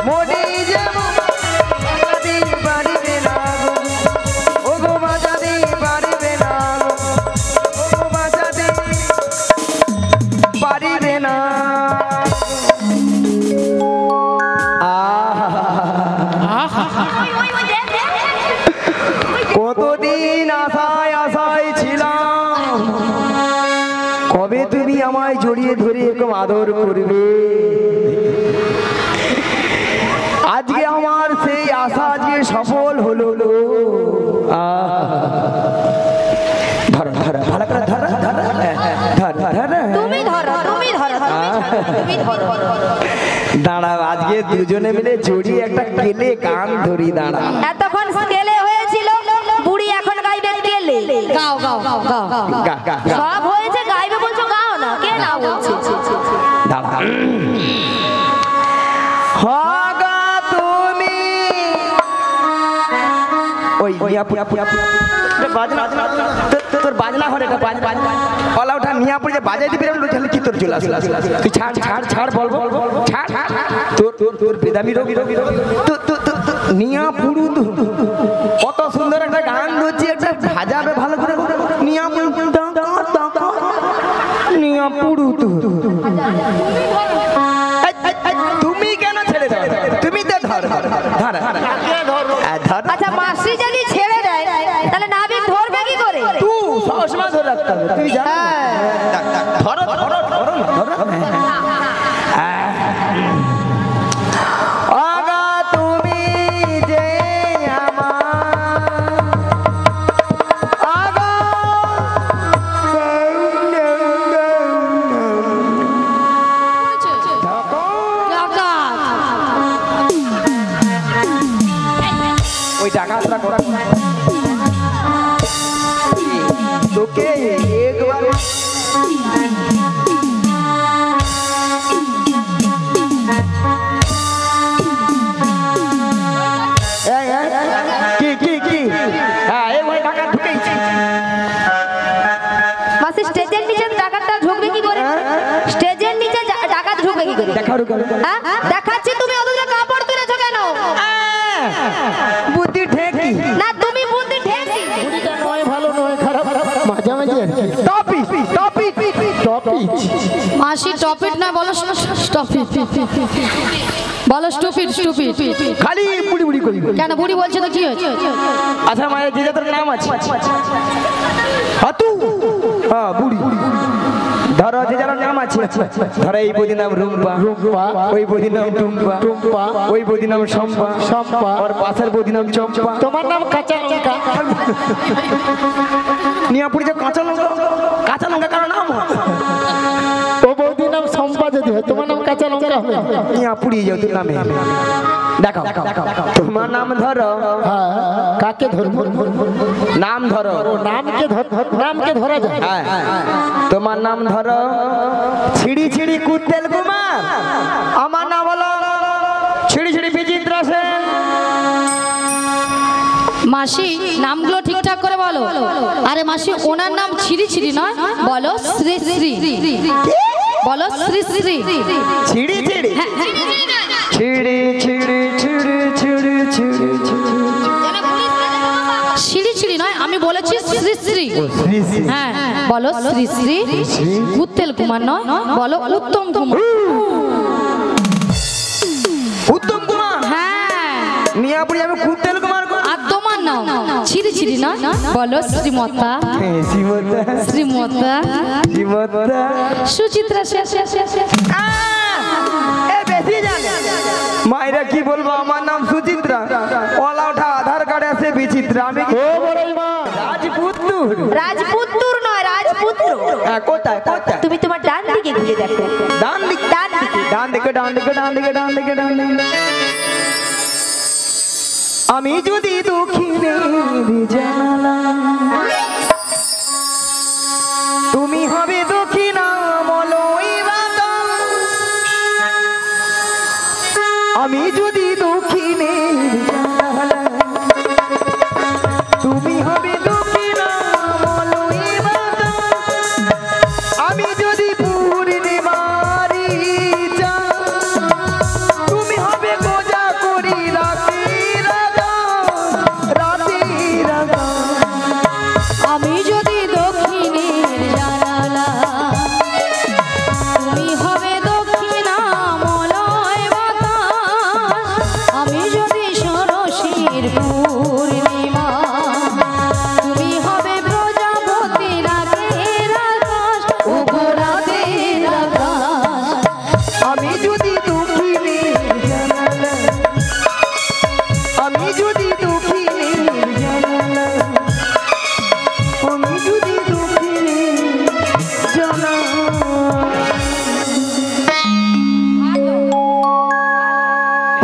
মনে যেমন বাজাতে পারিবে না ও গো বাজাতে পারিবে না ও গো বাজাতে পারিবে না কতদিন আশায় আশায় ছিলাম কবে তুমি আমায় জড়িয়ে ধরে এরকম আদর করবে আজকে আমার সেই আশা আজকে সফল হলো ধরো ধরো ভালো করে ধরো ধরো ধরো তুমি ধরো তুমি ধরো তুমি ধরো দাঁড়াও আজকে দুজনে মিলে জড়িয়ে একটা কেলে গান ধরি দাঁড়া এতক্ষণ কেলে হয়েছিল বুড়ি এখন গাইবে কেলে গাও গাও গাও সব হয়েছে গাইবে বলছো গাও না কে না বলছে দাঁড়া হগা তুমি ওই বাজনা তোর বাজনা হরে এটা বাজনা কলা ওঠা নিয়া পড়ে বাজাই দিবি তাহলে কি তোর চলে আসে তুই ছাড় ছাড় ছাড় বল ছাড় তোর তোর তোর বেদামি রবি নিয়া পুরু কত সুন্দর একটা গান ধরছি একটা ভাজাবে ভালো করে নিয়া নিয়া পুরু তুমি কেন ছেড়ে দাও তুমি তো ধর আচ্ছা মাসি যদি ছেড়ে দেয় তাহলে নাবিক ধরবে কি করে তুই সবসময় ধরে রাখতে হবে তুই জান ধরো ধরো ধরো ধরো আগা তুমি যে আমার আগা ওই ডাকাতরা করা তোকে একবার কি কি কি হ্যাঁ এই ওই ডাকাত ঢুকেছে মাসি স্টেজের নিচে ডাকাতটা ঢুকবে কি করে স্টেজের নিচে ডাকাত ঢুকবে কি করে দেখাও হ্যাঁ দেখাচ্ছি তুমি ওদের কাপড় তুলেছো কেন বুদ্ধি ঠেকি না তুমি বুদ্ধি ঠেকি বুদ্ধিটা নয় ভালো নয় খারাপ মাঝে মাঝে টপিক টপিক টপিক মাসি টপিক না বলো টপিক বলো স্টুপিড স্টুপিড খালি বুড়ি বুড়ি করি কেন বুড়ি বলছে তো কি হয়েছে আচ্ছা মায়ের যে তোর নাম আছে হাতু হ্যাঁ বুড়ি ধরো যে যার নাম আছে ধরো এই বদি নাম রুম্পা ওই বদি নাম টুম্পা ওই বদি নাম শম্পা আর পাশের বদি নাম চম্পা তোমার নাম কাঁচা লঙ্কা নিয়াপুরি যে কাঁচা লঙ্কা কারো নাম ও বৌদির নাম শম্পা যদি হয় তোমার নাম কাঁচা লঙ্কা হবে নিয়াপুরি যাও তোর নামে দেখো তোমার নাম ধরো হ্যাঁ কাকে ধরবো নাম ধরো নামকে ধরা যায় হ্যাঁ তোমার নাম ধরো ছিড়ি ছিড়ি কুত্তেল কুমার আমার নাম হলো ছিড়ি ছিড়ি বিচিত্র সেন মাসি নামগুলো ঠিকঠাক করে বলো আরে মাসি ওনার নাম ছিড়ি ছিড়ি নয় বলো শ্রী শ্রী বলো শ্রী শ্রী ছিড়ি ছিড়ি ছিড়ি ছিড়ি ছিড়ি ছিড়ি ছিড়ি ছিড়ি ছিড়ি নয় আমি বলেছি শ্রী শ্রী হ্যাঁ বলো শ্রী শ্রী উত্তেল কুমার নয় বলো উত্তম কুমার উত্তম কুমার হ্যাঁ নিয়াপুরি আমি কুত্তেল কুমার আর তোমার নাম ছিড়ি ছিড়ি নয় বলো শ্রীমতা শ্রীমতা জীবতা সুচিত্রা মায়েরা কি বলবো আমার নাম সুচিত্রা ওলা ওঠা আধার কার্ডে আছে বিচিত্রা আমি রাজপুত্তুর রাজপুত্তুর নয় রাজপুত্র কোথায় কোথায় তুমি তোমার ডান দিকে ঘুরে দেখো ডান দিকে ডান দিকে ডান দিকে ডান দিকে ডান দিকে ডান দিকে ডান দিকে আমি যদি দক্ষিণে জানালা তুমি হবে দক্ষিণা মলয় বাদল আমি যদি দক্ষিণে জানালা তুমি হবে দক্ষিণা মলয় বাদল আমি যদি পূর্ণিমারি চাঁদ তুমি হবে গোজা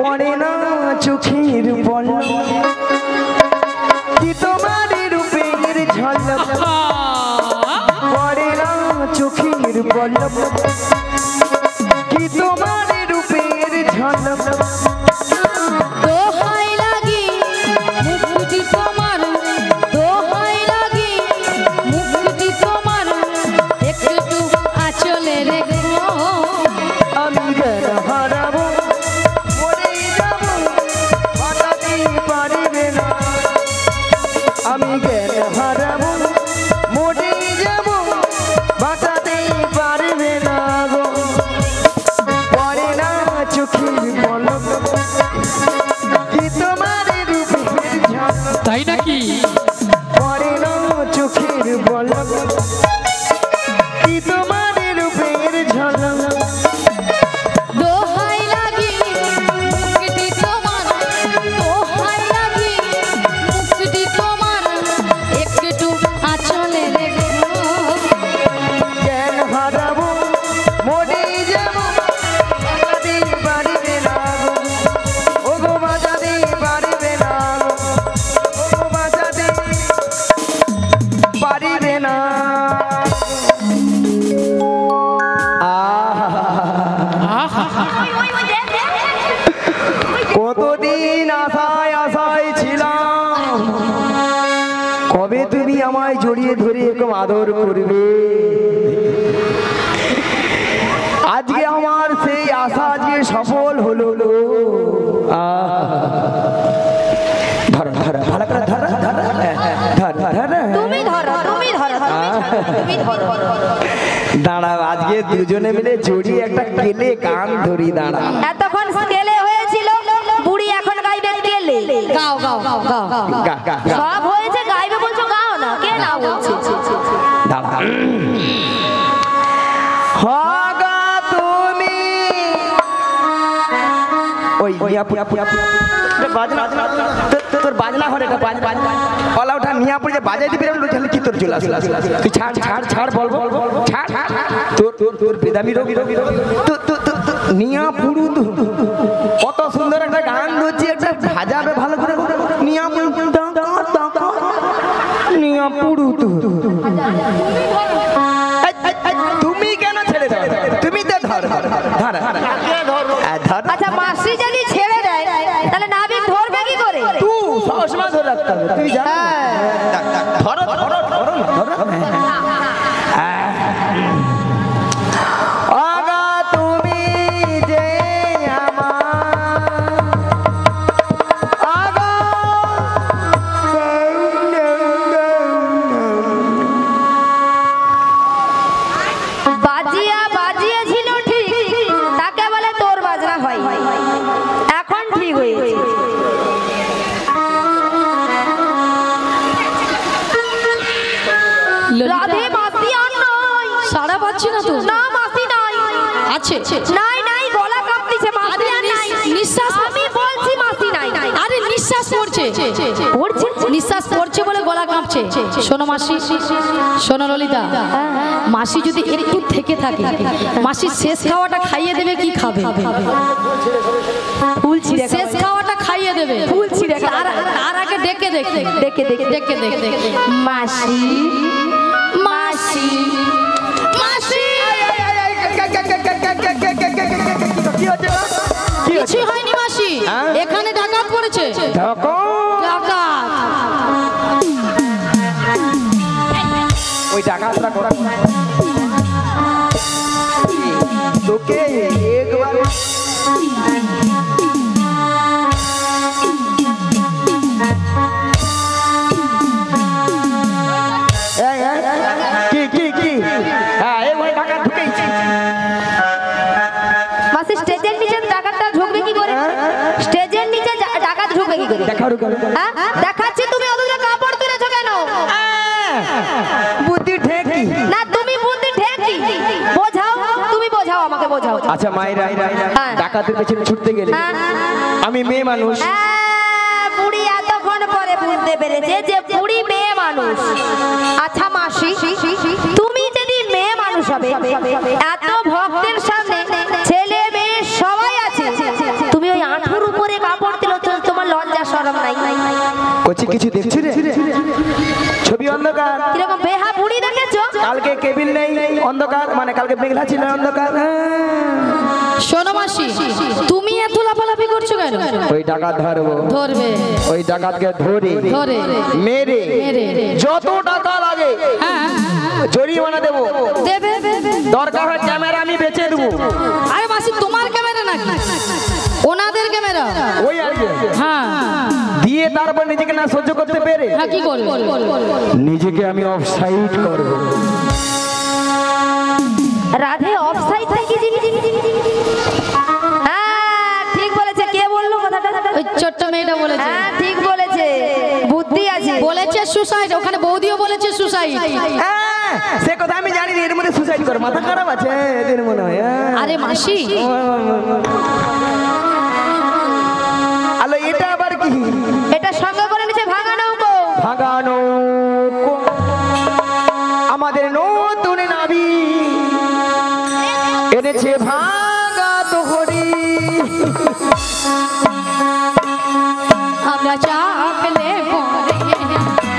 পড়ে না চোখের পলক কি তোমার রূপের ঝলক পড়ে না চোখের পলক কি তোমার রূপের ঝলক দোহাই লাগি মুক্তি তোমার দোহাই লাগি মুক্তি তোমার একটু আঁচলে রেখো আমি জ্ঞান হারাবো মরে যাবো বাঁচাতে পারবে না আমি জ্ঞান হারাবো মরে যাবো বাঁচাতে পারবে না গো পড়ে না চোখের পলক কি তোমার রূপের ঝলক তাই নাকি? পড়ে না চোখের পলক কি তোমার রূপের ঝলক দোহাই লাগি মুক্তি তোমার দোহাই লাগি মুক্তি তোমার একটু আঁচলে রেখো জ্ঞান হারাবো মরে যাবো বাঁচাতে পারবে না গো ও গো বাঁচাতে পারবে না গো ও গো বাঁচাতে পারবে না কতদিন আশায় আশায় ছিলাম কবে তুমি আমায় জড়িয়ে ধরে এরকম আদর করবে আজকে আমার সেই আশা আজকে সফল হলো ধর ধর ভালো করে ধর ধর ধর ধর তুমি ধরো তুমি ধরো দাঁড়াও আজকে দুজনে মিলে জড়িয়ে একটা কেলে গান ধরি দাঁড়া এতক্ষণ স্কেলে হয়েছিল বুড়ি এখন গাইবে কেলে গাও গাও গাও গাও গা গা গা। সব হয়েছে গাইবে বলছো গাও না কে না বলছে দাঁড়া হাগা তুমি ওই বাজনা তোর বাজনা ঘরে কলা ওঠা নিয়ে পড়ে বাজাই দিবি তাহলে কি তোর চলে আসলে তুই ছাড় ছাড় ছাড় বল ছাড় তোর তোর তোর বেদামি রবি নিয়া পুরু কত সুন্দর একটা গান ধরছি একটা ভাজাবে ভালো করে নিয়া নিয়া পুরু তুমি কেন ছেড়ে দাও তুমি তো ধর ধর আচ্ছা মাসি যদি ছেড়ে দেয় তাহলে নাবিক ধরবে কি করে তুই সবসময় ধরে রাখতে হবে তুই জানো ধরো ধরো ধরো ধরো আগা তুমি যে আমার আগা বাজিয়া বাজিয়েছিল ঠিক তাকে বলে তোর বাজনা হয় এখন ঠিক হয়েছে রাধে মাসি আর নয় সারা পাচ্ছি না তো না মাসি নাই আছে নাই নাই গলা কাঁপতিছে মাসি আর নাই নিঃশ্বাস আমি বলছি মাসি নাই আরে নিঃশ্বাস পড়ছে নিঃশ্বাস পড়ছে বলে গলা কাঁপছে শোনো মাসি শোনো ললিতা মাসি যদি একটু থেকে থাকে মাসি শেষ খাওয়াটা খাইয়ে দেবে কি খাবে ফুলছি শেষ খাওয়াটা খাইয়ে দেবে ফুলছি তার আগে ডেকে দেখে মাসি মাসি মাসি কিছু হয়নি মাসি এখানে ডাকাত পড়েছে ডাকাত ওই ডাকাতরা করা তোকে একবার কি হ্যাঁ এই ভাই ডাকাত ঢুকেছে মাসি স্টেজের নিচে ডাকাতটা ঢুকবে কি করে স্টেজের নিচে ডাকাত ঢুকবে কি করে দেখাও হ্যাঁ দেখাচ্ছি তুমি ওদিকে কাপড় তুলেছো কেন বুদ্ধি ঠেকি না তুমি বুদ্ধি ঠেকি বোঝাও তুমি বোঝাও আমাকে বোঝাও আচ্ছা মায়েরা ডাকাতের পেছনে ছুটতে গেলে আমি মেয়ে মানুষ বুড়ি এতক্ষণ পরে বুঝতে পেরেছে যে বুড়ি মেয়ে মানুষ আচ্ছা মাসি তুমি যদি মেয়ে মানুষ হবে এত ভক্তের সামনে ছেলে মেয়ে সবাই আছে তুমি ওই আঁঠুর উপর দরকার নাই। কচি কিছু দেখছি রে ছবি অন্ধকার কিরকম বেহা বুড়ি দেখেছো? কালকে কেবিল নেই অন্ধকার মানে কালকে মেঘলা ছিল অন্ধকার শোনো মাসি, তুমি এত লাফালাফি করছো কেন? ওই ডাকাত ধরবো ধরবে, ওই ডাকাতকে ধরে ধরে মেরে মেরে যত টাকা লাগে হ্যাঁ জরিমানা দেবো, দেবে। দরকার হয় ক্যামেরা আমি বেচে দেবো। আরে মাসি তোমার ক্যামেরা নাকি ওনাদের ক্যামেরা? ওই আর কি হ্যাঁ দিয়ে তারপর নিজেকে না সহ্য করতে পেরে হ্যাঁ কি করবে? নিজেকে আমি অফসাইড করব। রাধে অফসাইড থেকে হ্যাঁ ঠিক বলেছে। কে বললো কথাটা? ওই ছোট্ট মেয়েটা বলেছে। হ্যাঁ ঠিক বলেছে, বুদ্ধি আছে। বলেছে সুসাইড, ওখানে বৌদিও বলেছে সুসাইড। হ্যাঁ, সে কথা আমি জানি না, এর মধ্যে সুসাইড করে মাথা খারাপ আছে এদের মনে হয়। আরে মাসি আলো এটা আবার কি? এটা সঙ্গে করে নিচে ভাঙা নৌকো। ভাঙা নৌকো আমাদের নতুন নাবি এনেছে ভাঙা তোহরি। আমরা চাপলে পরে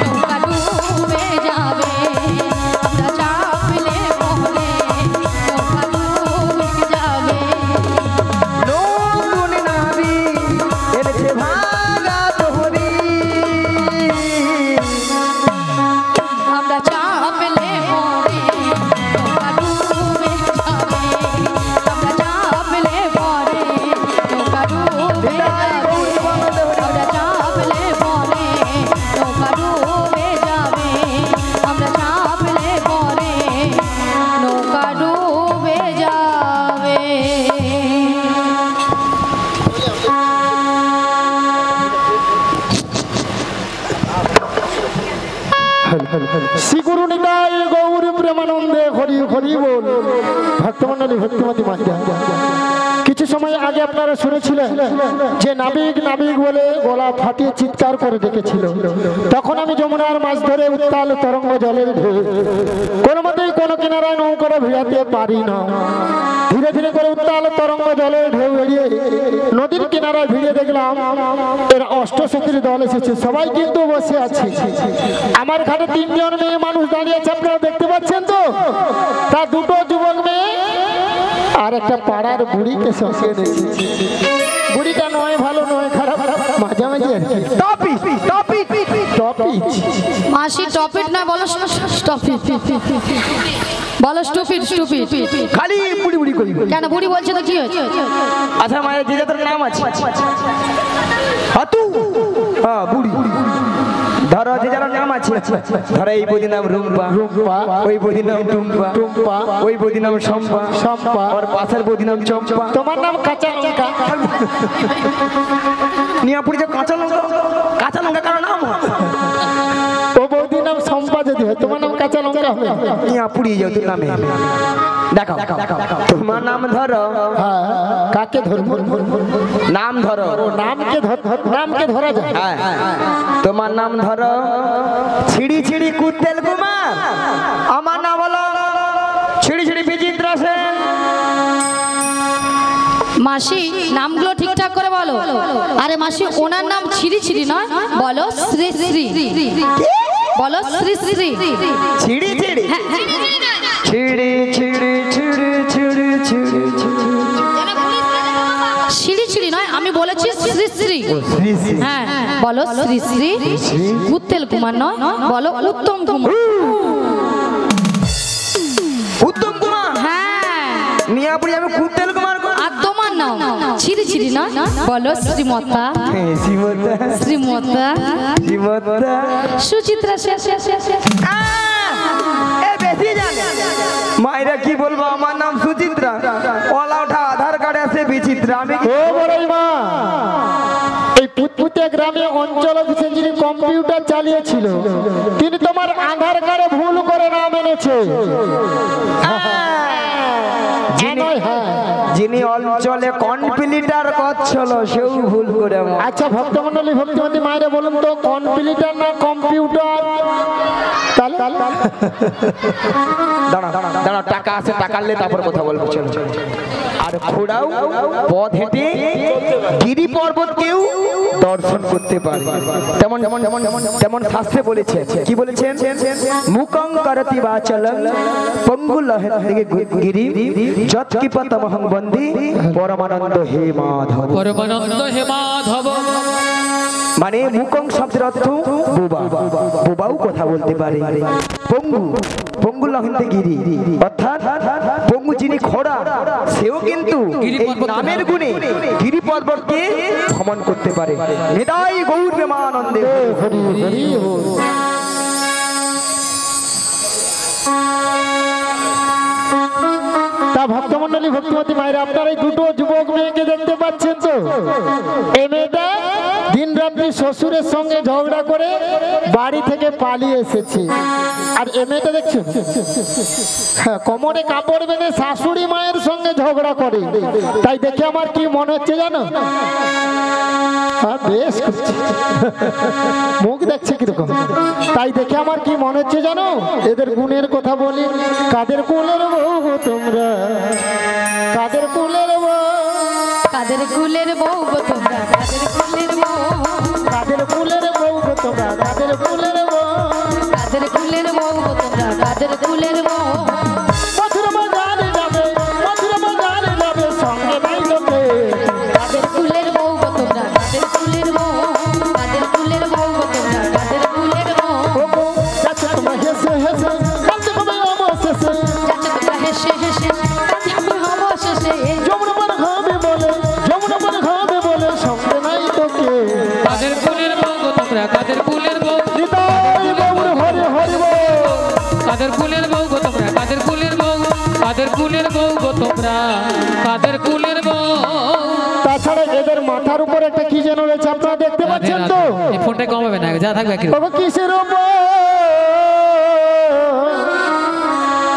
নৌকা ডুবে যাবে। আমরা চাপলে পরে নৌকা ডুবে যাবে। নতুন নাবি এনেছে ভাঙা তোহরি। আমরা চাপলে পরে নৌকা ডুবে যাবে। আমরা চাপলে পরে নৌকা ডুবে যাবে। আমরা চাপলে পরে নৌকা ডুবে যাবে। আমরা চাপলে পরে নৌকা ডুবে যাবে। শ্রীগুরু নিতাই গৌর প্রেমানন্দে হরি হরি বল। ভক্তমণ্ডলী ভক্তিমতী মাতা, কিছু সময় আগে আপনারা শুনেছিলেন যে নাবিক নাবিক বলে গলা ফাটিয়ে চিৎকার করে ডেকেছিল। তখন আমি যমুনার মাছ ধরে উত্তাল তরঙ্গ জলের ঢেউ কোনো মতেই কোনো কিনারায় নৌকা ভিড়াতে পারি না। ধীরে ধীরে করে উত্তাল তরঙ্গ জলের ঢেউ এড়িয়ে নদীর কিনারায় ভিড়ে দেখলাম এর অষ্টশক্তির দল এসেছে। সবাই কিন্তু বসে আছে। আমার ঘাটে 3 জন মেয়ে মানুষ দাঁড়িয়ে আছে, আপনারা দেখতে পাচ্ছেন তো? তা 2টো যুবক মেয়ে আর একটা পাড়ার বুড়িকে সঙ্গে এনেছে। বুড়িটা নয় ভালো নয় খারাপ, মাঝামাঝি আর কি। টপিক টপিক টপিক মাসি টপিট না বলো স্টপিট বলো স্টুপিড স্টুপিড। খালি বুড়ি বুড়ি করি। কেন বুড়ি বলছে তো কি হয়েছে? আচ্ছা মায়ের যে যাদের নাম আছে হাতু হ্যাঁ বুড়ি ধরো যে যার নাম আছে। ধরো এই বৌদির নাম রুম্পা, রূপা, ওই বৌদির নাম টুম্পা, টুম্পা, ওই বৌদির নাম শম্পা, শম্পা, আর পাশের বৌদির নাম চম্পা। তোমার নাম কাঁচা লঙ্কা। নিয়াপুরি যে কাঁচা লঙ্কা, কাঁচা লঙ্কা কারো নাম ও বৌদির নাম শম্পা যদি হয়, তোমার নাম কাঁচা লঙ্কা হবে। নিয়াপুরি যাও তোর নামে। দেখো তোমার নাম ধরো। হ্যাঁ, কাকে ধরবো? নাম ধরো। নামকে ধরা যায়। হ্যাঁ তোমার নাম ধরো ছিড়ি ছিড়ি কুত্তেল কুমার। আমার নাম হলো ছিড়ি ছিড়ি বিচিত্রা সেন। মাসি নামগুলো ঠিকঠাক করে বলো। আরে মাসি ওনার নাম ছিরি ছিরি নয়, বলো শ্রী শ্রী। বলো শ্রী শ্রী। ছিড়ি ছিড়ি ছিড়ি ছিড়ি ছিড়ি ছিড়ি ছিড়ি সিঁড়ি সিঁড়ি নয়, আমি বলেছি শ্রী শ্রী। হ্যাঁ বলো শ্রী শ্রী। উত্তেল কুমার নয়, বলো উত্তম কুমার। উত্তম কুমার। হ্যাঁ মিয়াপুরি আমি কুত্তেল কুমার। আর তোমার নাম ছিরি ছিরি নয়, বলো শ্রীমতা। শ্রীমতা শ্রীমতা শ্রীমতা সুচিত্রা শেষ। বেশি জানে মায়েরা কি বলবো, আমার নাম সুচিত্রা। ওলা ওঠা আধার কার্ডে আছে বিচিত্রা। আমি ও বড়াই মা, এই পুতপুতে গ্রামে অঞ্চল অফিসে যিনি কম্পিউটার চালিয়েছিল তিনি তোমার আধার কার্ডে ভুল করে নাম এনেছে। যিনি অঞ্চলে কম্পিউটার করছিল সেও ভুল করে। আচ্ছা ভক্তমন্ডলী ভক্তিমতী মায়েরা বলুন তো, কম্পিউটার না কম্পিউটার? দাঁড়া দাঁড়া দাঁড়া, টাকা আছে, টাকা নিলে তারপর কথা বলবো। চলো আর ঘোড়াও পথ হেঁটে গিরি পর্বত কেউ দর্শন করতে পারে। তেমন তেমন শাস্ত্রে বলেছে, কি বলেছেন? মুকং করতি বাচলং পঙ্গু লহতে গিরি যৎ কিপতমহং বন্দি পরমানন্দ হে মাধব। পরমানন্দ হে মাধব মানে মুকং শব্দের অর্থ বোবা, বোবাও কথা বলতে পারে। পঙ্গু, পঙ্গু লহতে গিরি অর্থাৎ পঙ্গু যিনি খোড়া, সেও কিন্তু এই নামের গুণে গিরি পর্বতকে ভ্রমণ করতে পারে। নিতাই গৌর প্রেমানন্দে হরি হরি। তা ভক্তমন্ডলী, ভক্তিমতী মায়েরা, আপনারা এই দুটো যুবক মেয়েকে দেখতে পাচ্ছেন তো? এই মেয়েটা দিন রাত্রি শ্বশুরের সঙ্গে ঝগড়া করে বাড়ি থেকে পালিয়ে এসেছে। আর এই মেয়েটা দেখছেন, হ্যাঁ, কোমরে কাপড় বেঁধে শাশুড়ি মায়ের সঙ্গে ঝগড়া করে। তাই দেখে আমার কি মনে হচ্ছে জানো? হ্যাঁ, বেশ করছে, মুখ দেখছে কিরকম। তাই দেখে আমার কি মনে হচ্ছে জানো? এদের গুণের কথা বলি। কাদের কুলের বউ গো তোমরা, কাদের কুলের বউ, কাদের কুলের বউ গো তোমরা, কাদের কুলের বউ, কাদের কুলের বউ গো তোমরা, কাদের কুলের বউ, কাদের কুলের বউ গো তোমরা, কাদের কুলের বউ। মথুরা বাজারে যাবে, মথুরা বাজারে যাবে, সঙ্গে নাই লোকে। কাদের কুলের বউ গো তোমরা, কাদের কুলের বউ, কাদের কুলের বউ গো তোমরা, কাদের কুলের বউ। ও গো, যাচ্ছে তোমার হেসে হেসে, কাঁদতে হবে অবশেষে। যাচ্ছে তোমরা হেসে হেসে, কাঁদতে হবে অবশেষে। যমুনা পার হবে বলে, যমুনা পার হবে বলে, সঙ্গে নাই তোকে। কাদের কুলের বউ গো তোমরা, কাদের কুলের বউ, নিতাই গৌর হরি হরি বল। কাদের কুলের বউ গো তোমরা, কাদের কুলের বউ, কাদের কুলের বউ গো তোমরা, কাদের কুলের বউ। তাছাড়া এদের মাথার উপর একটা কি যেন রয়েছে, আপনারা দেখতে পাচ্ছেন তো? এই ফোনটা কমাবে না, যা থাকবে একই রকম। বাবা কিসের উপর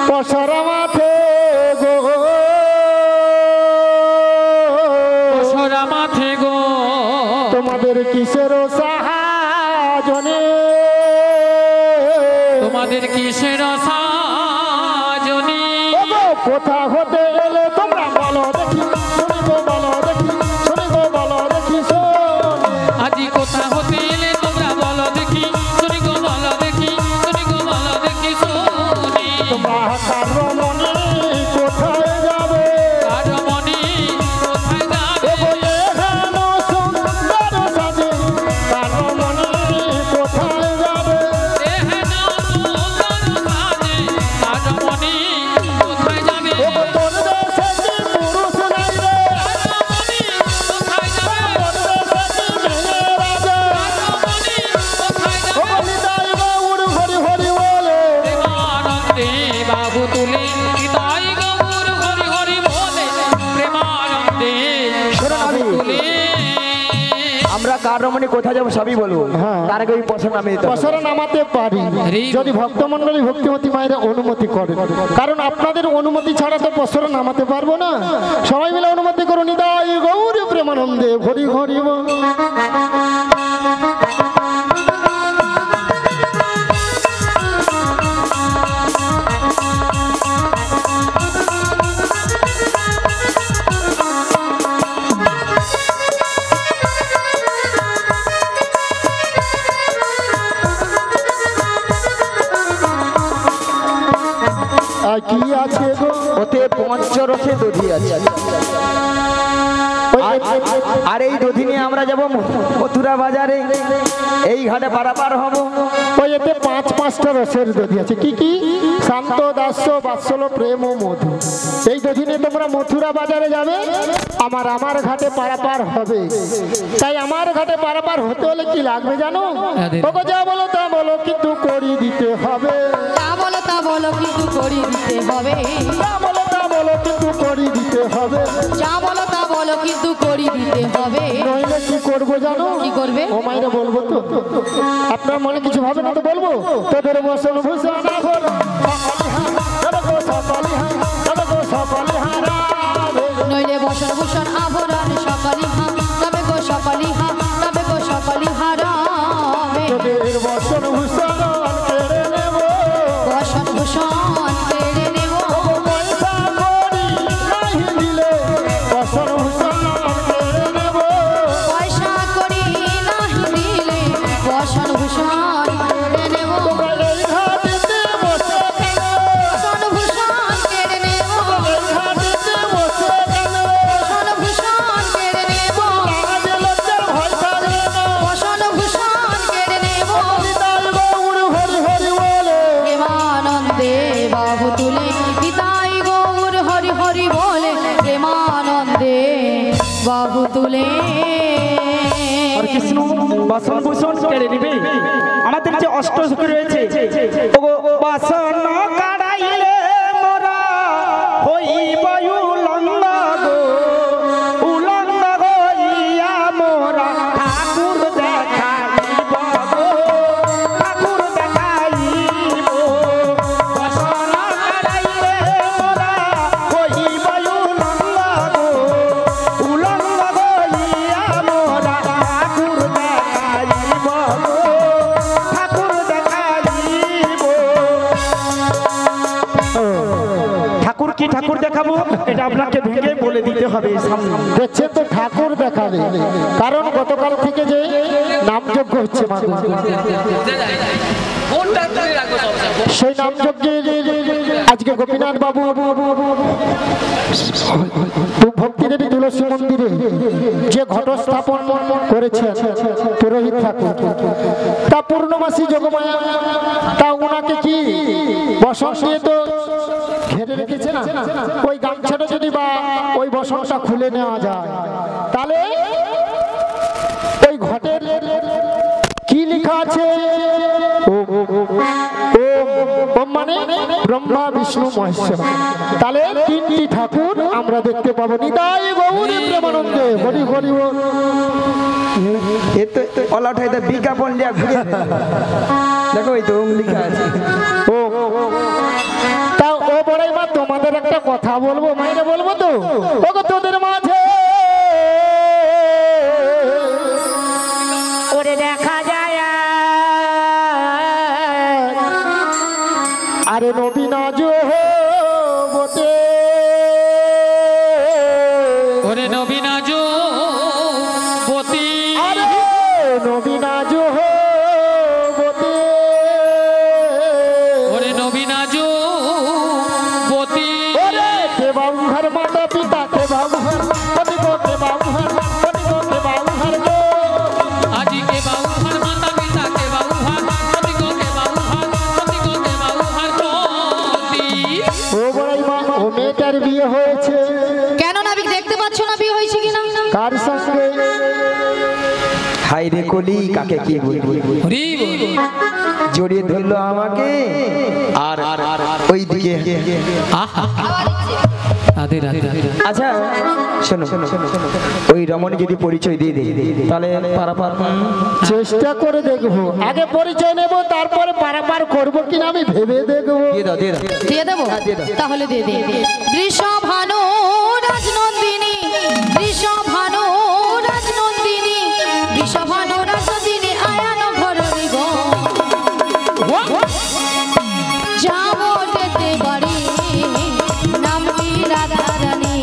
পশরা মাথে গো, পশরা মাথে গো, তোমাদের কিসের সাহায্যে, তোমাদের কিসের সাজনি। কোথা হতে এলে তোমরা বলো দেখি, শুনি গো বলো দেখি, শুনি গো বলো দেখি শোন। আজি কোথা হতে এলে তোমরা বলো দেখি, শুনি গো বলো দেখি, শুনি গো বলো দেখি শুনি। তোমরা কার মনে কোথায় যাবে, কার মনে কোথায় যাবে, বলে হেন সুন্দর সাজে, কার মনে কোথায় যাবে। এহ না সুন্দর সাজে, কার মনে কোথায় যাবে, তোর দেশে কি পুরুষ নাই রে, কার মনে কোথায় যাবে, তোর দেশে কি মেয়েরা যে। মনে কোথায় ও যাবে। নিতাই গৌর হরি হরি বলে, প্রেমানন্দে বাবু তুলে, নিতাই গৌর হরি হরি বলে, প্রেমানন্দে বাবু তুলে। আমরা কার রমণী কোথায় যাবো সবই বলবো, হ্যাঁ। তার আগে ওই পছন্দ নামে দিতে হবে। পশরা নামাতে পারি যদি ভক্তমন্ডলী ভক্তিমতী মায়েরা অনুমতি করে। কারণ আপনাদের অনুমতি ছাড়া তো পশরা নামাতে পারবো না। সবাই মিলে অনুমতি করুন। নিতাই গৌর প্রেমানন্দে হরি হরি বল। আর কি আছে গো, ওতে পঞ্চরসে দধি আছে। আর এই দধি নিয়ে আমরা যাবো মথুরা বাজারে, এই ঘাটে পারাপার হব। ওই এতে পাঁচটা রসের দধি আছে। কি কি? শান্ত, দাস্য, বাৎসল্য, প্রেম ও মধু। এই দধি নিয়ে তোমরা মথুরা বাজারে যাবে, আমার ঘাটে পারাপার হবে। তাই আমার ঘাটে পারাপার হতে হলে কি লাগবে জানো? ওগো যা বলো তা বলো, কিন্তু করি দিতে হবে। যা বলো তা বলো, কিন্তু করি দিতে হবে। যা বলো তা বলো, কিন্তু করি দিতে হবে। যা বলো তা বলো, কিন্তু করি দিতে হবে। নইলে কি করবো জানো? কি করবে? ও মাইরে বলবো তো, আপনার মনে কিছু ভাবে না তো বলবো। তোদের বসন ভূষণ আভর, নইলে বসন ভূষণ আভরণ সকলি হা, তবে গো সকলি হা, তবে গো সকলি হারাবে। তোদের বসন ভূষণ কেড়ে নেব, বসন ভূষণ কেড়ে নেব। পয়সা করি নাহি দিলে বসন ভূষণ কেড়ে নেব। পয়সা করি কৃষ্ণ বাসন ভূষণ কেড়ে নিবে। আমাদের যে অষ্টসখী রয়েছে, ওগো বাসন কাড়াইলে মোরা হইব উলঙ্গ গো, উলঙ্গ হইয়া মোরা ঠাকুর দেখাইব গো, ঠাকুর দেখাইব। বাসন কাড়াইলে মোরা হইব উলঙ্গ গো, উলঙ্গ হইয়া মোরা ঠাকুর দেখাইব গো, ঠাকুর দেখাইব। ঠাকুর কি ঠাকুর দেখাবো এটা আপনাকে ভেঙে বলে দিতে হবে। দেখছেন তো ঠাকুর দেখাবে, কারণ গতকাল থেকে যে নামযজ্ঞ হচ্ছে সেই নামযজ্ঞে আজকে গোপীনাথ বাবু ভক্তিদেবী তুলসী মন্দিরে যে ঘট স্থাপন করেছেন পুরোহিত ঠাকুর, তা পূর্ণমাসী যোগমায়া, তা ওনাকে কি বসন দিয়ে তো ঘেরে রেখেছে না, ওই গামছাটা যদি বা ওই বসনটা খুলে নেওয়া যায় তাহলে ওই ঘটের কি লেখা আছে? ওম মানে ব্রহ্মা বিষ্ণু মহেশ্বর। তাহলে তিনটি ঠাকুর আমরা দেখতে পাবো। নিতাই গৌরী প্রেমানন্দে হরি হরি বল। এতো অলাঠাই তো বিজ্ঞাপন দিয়া ঘুরে দেখো এই তো লেখা আছে। তা ও বড়াই মা তোমাদের একটা কথা বলবো, মাইনে বলবো তো। ওগো তোদের মাঝে ওরে দেখা যায় আরে নবীন বতে, ওরে নবীন বতী, আরে নবীন বতে, ওরে নবীন বতী, ওরে কে বাবু ঘর মাতা পিতা, কে বাবু ঘর পতি গো, কে বাবু ঘর পতি গো, কে বাবু ঘর গো। আজি কে বাবু হার মাতা পিতা, কে বাবু হার পতি গো, কে বাবু হার পতি গো, কে বাবু হার পতি। ও বড়াই মা ও মেয়েটার বিয়ে হয়েছে কেন নাবিক দেখতে পাচ্ছ না বিয়ে হয়েছে কিনা? কার সঙ্গে? হাই রে কলি কাকে কি বলবো, হরি বল। জড়িয়ে ধরলো আমাকে আর ওই দিকে। আহা রাধে রাধে। আচ্ছা শোনো, ওই রমণ যদি পরিচয় দিয়ে দেয় তাহলে পারাপার চেষ্টা করে দেখবো, আগে পরিচয় নেব তারপরে পারাপার করবো কিনা আমি ভেবে দেখবো। দিয়ে দাও দিয়ে দাও। দিয়ে দেবো, তাহলে দিয়ে দে। বৃষভানু রাজনন্দিনী, বৃষভানু রাজনন্দিনী, বৃষভানু রাজনন্দিনী আয়ান ঘরণী গো, যাবো যেতে বাড়ি নামটি রাধারানী,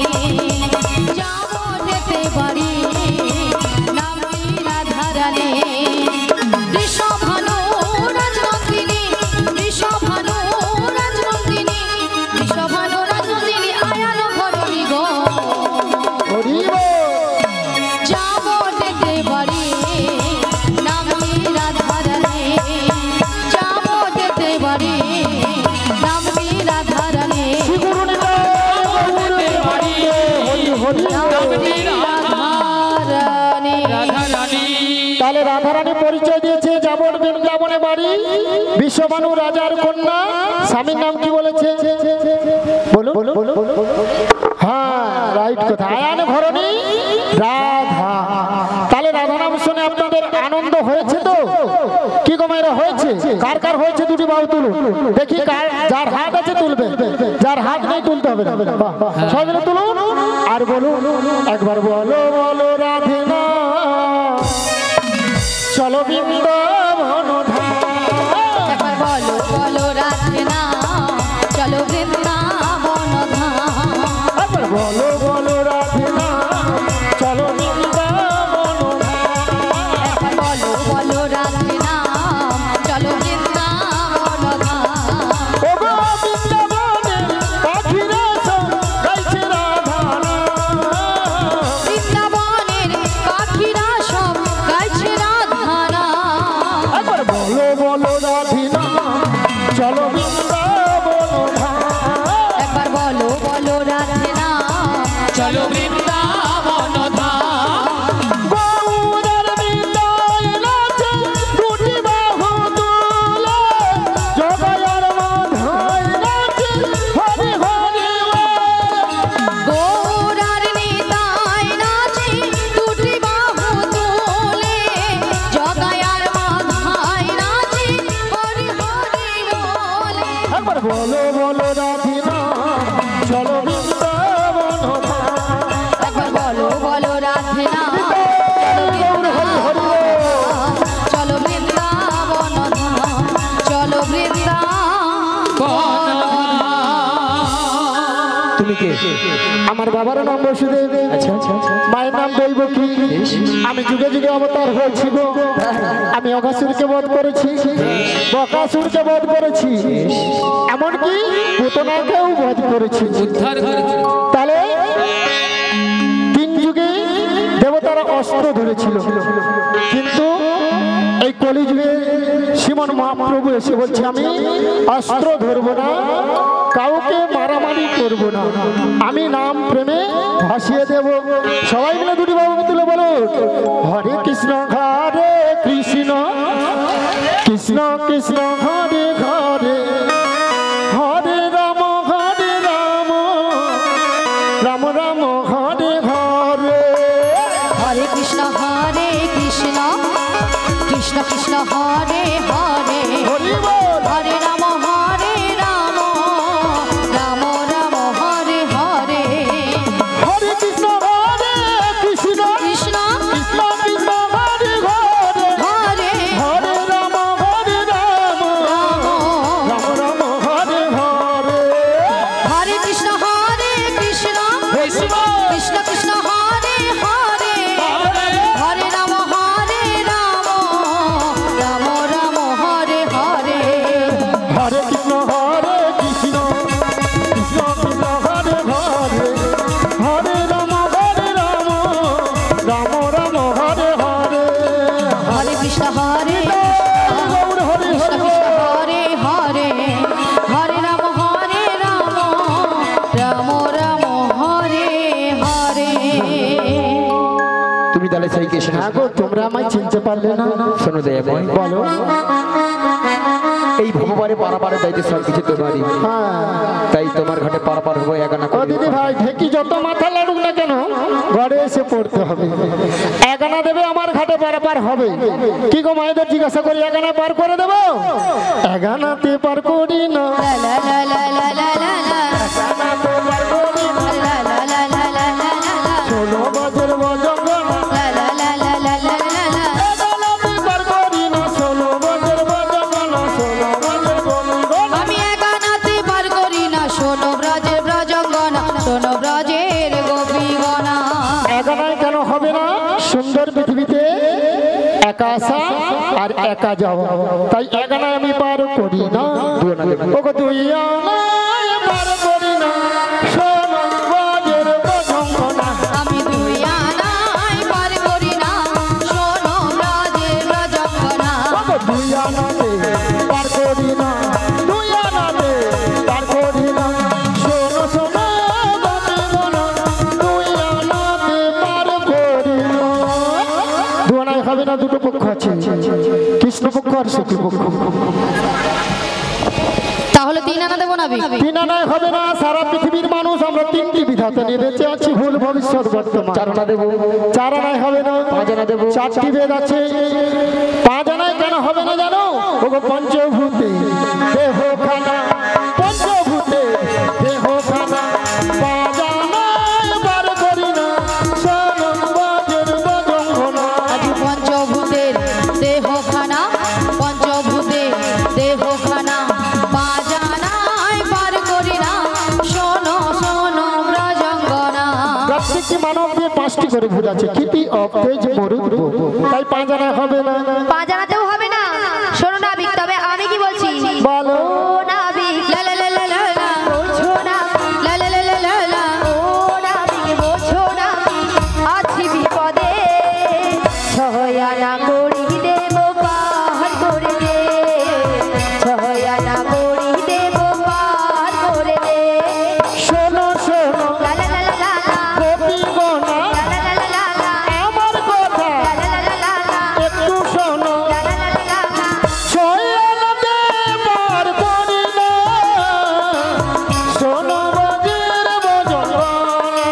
যাবো যেতে বাড়ি নামটি রাধারানী। বৃষভানু রাজনন্দিনী, বৃষভানু রাজনন্দিনী, বৃষভানু রাজনন্দিনী আয়ান ঘরণী গো, হরি বল। যাবো যেতে বাড়ি নামটি রাধারানী, যাবো যেতে বাড়ি নামটি রাধারানী, গুরু নিতাই গৌরী প্রেমানন্দে হরি হরি বল। নামটি রাধারানী। রাধা রানী, তাহলে রাধারানী পরিচয় দিয়েছে যাবন বৃন্দাবনে বাড়ি, বিশ্ববানু রাজার কন্যা। স্বামীর নাম কি বলেছে বলুন? হ্যাঁ রাইট কথা, আয়ান ঘরণী রাধা। তাহলে রাধা নাম শুনে আপনাদের আনন্দ হয়েছে তো? কি গো মায়েরা হয়েছে? কার কার হয়েছে দুটি বাহু তুলুন দেখি, কার যার হাত আছে তুলবে, যার হাত নেই তুলতে হবে না। বাহ, সবাই মিলে তুলুন আর বলুন একবার, বলো বলো রাধে না চলো বৃন্দাবন ধাম। একবার বলো বলো রাধে না চলো বৃন্দাবন ধাম, একবার বলো বলো রাধে না চলো বৃন্দাবন ধাম। একবার বলো বলো রাধে না চলো বৃন্দাবন ধাম। ও গো বৃন্দাবনে পাখিরা সব গাইছে রাধা নাম। বৃন্দাবনের পাখি তুমি কে? আমার বাবার নাম বসুদেব, আচ্ছা আচ্ছা আচ্ছা। মায়ের নাম দৈবকী। আমি যুগে যুগে অবতার হয়েছি গো। আমি অঘাসুরকে বধ করেছি, বকাসুরকে বধ করেছি, এমনকি পুতনাকেও বধ করেছি। উদ্ধার করেছে। তাহলে তিন যুগে দেবতারা অস্ত্র ধরেছিল, কিন্তু এই কলিযুগে শ্রীমন মহাপ্রভু এসে বলছে আমি অস্ত্র ধরবো না, কাউকে মারামারি করবো না, আমি নাম প্রেমে ভাসিয়ে দেব। সবাই মিলে দুটি বাবু তুলে বলো হরে কৃষ্ণ হরে কৃষ্ণ কৃষ্ণ কৃষ্ণ হরে হরে হরে রাম রাম রাম হরে হরে। হরে কৃষ্ণ কৃষ্ণ কৃষ্ণ হরে হরে হরি বল। হরে রাম রাম রাম হরে হরে। হরে কৃষ্ণ কৃষ্ণ কৃষ্ণ কৃষ্ণ কৃষ্ণ হরে হরে হরে হরে রাম রাম রাম রাম হরে হরে। হরে কৃষ্ণ কৃষ্ণ কৃষ্ণ কৃষ্ণ কৃষ্ণ হরে হরে হরে রাম রাম রাম হরে হরে। হরে কৃষ্ণ কৃষ্ণ কৃষ্ণ কৃষ্ণ হরে হরে হরে রাম রাম রাম হরে হরে। হরে কৃষ্ণ হরে হরে কৃষ্ণ হরে কৃষ্ণ হরে হরে হরে রাম রাম রাম হরে হরে। তুমি তাহলে সেই কৃষ্ণ। হ্যাঁ গো, তোমরা আমায় চিনতে পারলে না? শোনো দয়াময়, বলো। এই ভগবানে পারাপারের দায়িত্ব সব কিছু তোমারই, হ্যাঁ। তাই তোমার ঘাটে পারাপার হবো একানা ও করে। দিদি ভাই, ঢেকি যত মাথা লাড়ুক না কেন ঘরে এসে পড়তে হবে। একানা দেবে আমার ঘাটে পারাপার হবে। কি গো মায়েদের জিজ্ঞাসা করি একানা পার করে দেবো? একানাতে পার করি না, লা লা লা লা লা লা লা একানাতে পার করি না। লা লা লা লা লা লা লা ষোলো বছর বজঙ্গনা, লা লা লা লা লা লা লা লা। একানাতে পার করি না, 16 বছর বজঙ্গনা, 16 বছর বজঙ্গনা। আমি একানাতে পার করি না, শোনো ব্রজের ব্রজঙ্গনা, শোনো ব্রজের গোপীগণা। একানায় কেন হবে না? সুন্দর পৃথিবীতে একা আসা আর একা যাওয়া, তাই একানায় আমি পার করি না। ওগো তুই আমায় পার করি না, শোনো ব্রজের ব্রজঙ্গনা। আমি দুই আনায় পার করি না, শোনো ব্রজের ব্রজঙ্গনা। ওগো তুই আনাতে পার করি না, তুই আনাতে পার করি না, শোনো শোনো ব্রজঙ্গনা, তুই আনাতে পার করি না। দুয়ানায় হবে না, দুটো পক্ষ আছে, কৃষ্ণ পক্ষ আর শুক্ল পক্ষ। তাহলে তিন আনা দেবো না? তিন আনায় হবে না। সারা পৃথিবীর মানুষ আমরা তিনটি বিধাতা নিয়ে বেঁচে আছি, ভুল ভবিষ্যৎ বর্তমান। 4 আনা দেবো। 4 আনায় হবে না। 5 আনা দেবো। 4টি বেদ আছে। 5 আনায় কেন হবে না জানো? ওগো পঞ্চভূতে দেহ খানা, পঞ্চভূতে দেহ খানা, 5 আনায় বার করি না, শোনো ব্রজের ব্রজঙ্গনা। আজ পঞ্চভূতের দেহখানা, পঞ্চভূতের দেহখানা, পাঁচ আনায় পার করি না, শোনো শোনো ব্রজঙ্গনা। প্রত্যেকটি মানবদের 5টি করে ভুজ আছে, কীর্তি অপতেজ মরুদ, তাই 5 আনায় হবে না। পাঁচ আনাতেও হবে না। শোনো নাবিক, তবে আমি কি বলছি? বলো। ও নাবিক, লা লা লা লা লা লা, বলছো না, লা লা লা লা লা লা, ও নাবিক বলছো না, আছি বিপদে, ছয়না করি দেব পার করে দে, ছয়না করি দেব পার করে দে। শোনো শোনো লা লা লা লা লা লা, গোপীগণা, লা লা লা লা লা লা, আমার কথা লা লা লা লা লা, একটু শোনো। লা লা লা লা লা। ছয় আনাতে পার করি না, শোনো ব্রজের ব্রজঙ্গনা,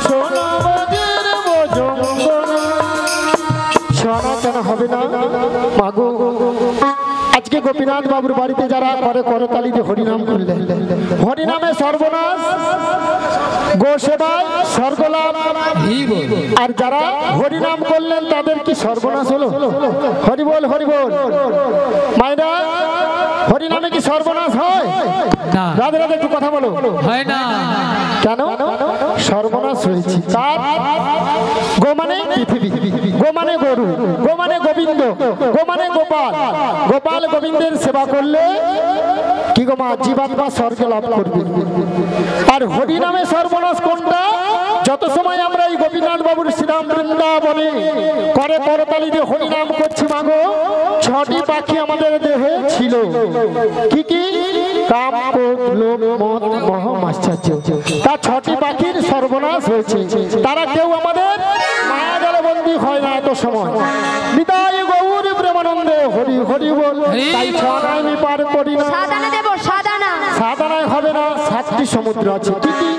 শোনো ব্রজের ব্রজঙ্গনা। শোনা কেন হবে না? মাগো, আজকে গোপীনাথ বাবুর বাড়িতে যারা করে করতালি দিয়ে হরিনাম করলেন, হরিনামে সর্বনাশ, গো সেবায় স্বর্গলাভ। আর যারা হরিনাম করলেন তাদের কি সর্বনাশ হলো? হরিবল হরিবল। মায়েরা, হরিনামে কি সর্বনাশ হয়? রাধে রাধে, একটু কথা বলো। হয় না। কেন সর্বনাশ হয়েছে? কার? গো মানে পৃথিবী, গো মানে গরু, গো মানে গোবিন্দ, গো মানে গোপাল। গোপাল গোবিন্দের সেবা করলে কি গো মা, জীবাত্মা স্বর্গে লাভ করবে। আর হরিনামে সর্বনাশ কোনটা? যত সময় আমরা এই গোপীনাথ বাবুর শ্রীরাম বৃন্দাবনে করে করতালি দিয়ে হরিনাম করছি মাগো, 6টি পাখি আমাদের দেহে ছিল। কি কি? কাম, ক্রোধ, লোভ, মদ, মোহ, মাশ্চর্য। তার 6টি পাখির সর্বনাশ হয়েছে। তারা কেউ আমাদের মায়া জালে বন্দী হয় না এত সময়। নিতাই গৌর প্রেমানন্দে হরি হরি বল। তাই ছড়াই আমি পার করি না। সাদানা দেব, সাদানা। সাদানায় হবে না, 7টি সমুদ্র আছে। কি কি?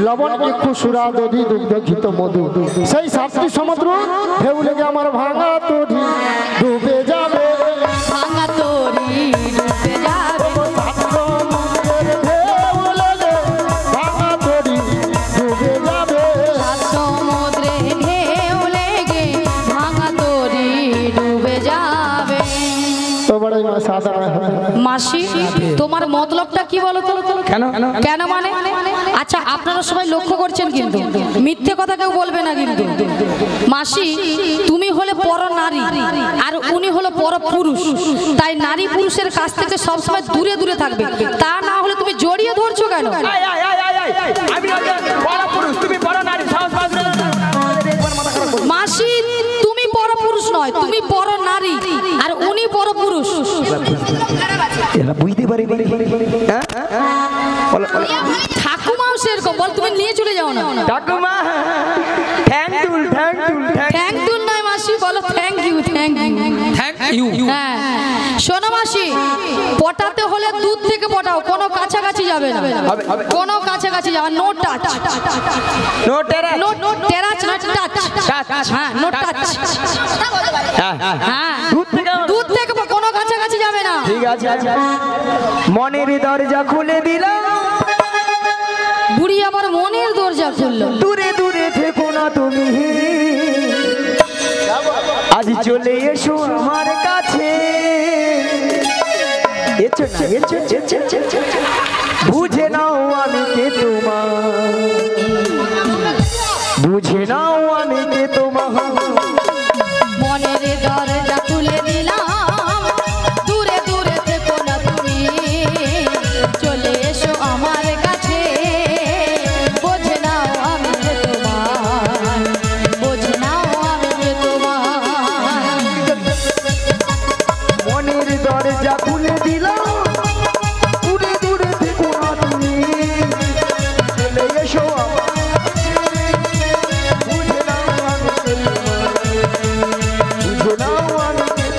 লবণ, ইক্ষু, সুরা, দধি, দুগ্ধ, ঘৃত, মধু। সেই 7টি সমুদ্র ঢেউ লেগে আমার ভাঙা তরি ডুবে যাবে, ভাঙা তরি ডুবে যাবে। ভাঙা তরি ডুবে যাবে। সমুদ্রে ঢেউ লেগে ভাঙা তরি ডুবে যাবে। তো বড়ই মা সাদানায় হবে। মাসি, তোমার মতলবটা কি বলো তো? কেন? কেন মানে? আচ্ছা, আপনারা সবাই লক্ষ্য করছেন কিন্তু মিথ্যে কথা কেউ বলবে না কিন্তু। মাসি, তুমি হলে পর নারী আর উনি হলো পর পুরুষ, তাই নারী পুরুষের কাছ থেকে সবসময় দূরে দূরে থাকবে। তা না হলে তুমি জড়িয়ে ধরছো কেন? আমি বড় পুরুষ, তুমি বড় নারী। মাসি, তুমি পর পুরুষ নয়, তুমি পর নারী আর উনি পর পুরুষ। এরা বুঝতে পারি। ঠাকুমাও সেরকম বল, তুমি নিয়ে চলে যাও না। ঠাকুমা, থ্যাংক থ্যাংক ইউ নয় মাসি, বলো thank you, thank you. Thank you. হ্যাঁ, শোনো মাসি, পটাতে হলে দুধ থেকে পটাও, কোনো কাছাকাছি যাবে না, কোনো কাছাকাছি যাবে। নো টাচ, নো টেরা, নো টেরাচ, নো টাচ। হ্যাঁ, নো টাচ। হ্যাঁ, দুধ থেকে কোনো কাছাকাছি যাবে না। ঠিক আছে। মনের দরজা খুলে দিলাম, বুড়ি আবার মনের দরজা খুললো। দূরে দূরে থেকো না তুমি, আজ চলে এসো আমার কাছে। বুঝে নাও আমি কে তোমার, বুঝে নাও আমি কে তোমার। মনের দরজা খুলে দিলাম, দূরে দূরে থেকো না তুমি, চলে এসো আমার কাছে। বোঝে নাও আমি কে তোমার, বোঝে নাও আমি কে তোমার। মনের দরজা খুলে দিলাম, দূরে দূরে থেকো না তুমি, চলে এসো আমার কাছে। বুঝে নাও আমি কে তোমার, বুঝে নাও আমি কে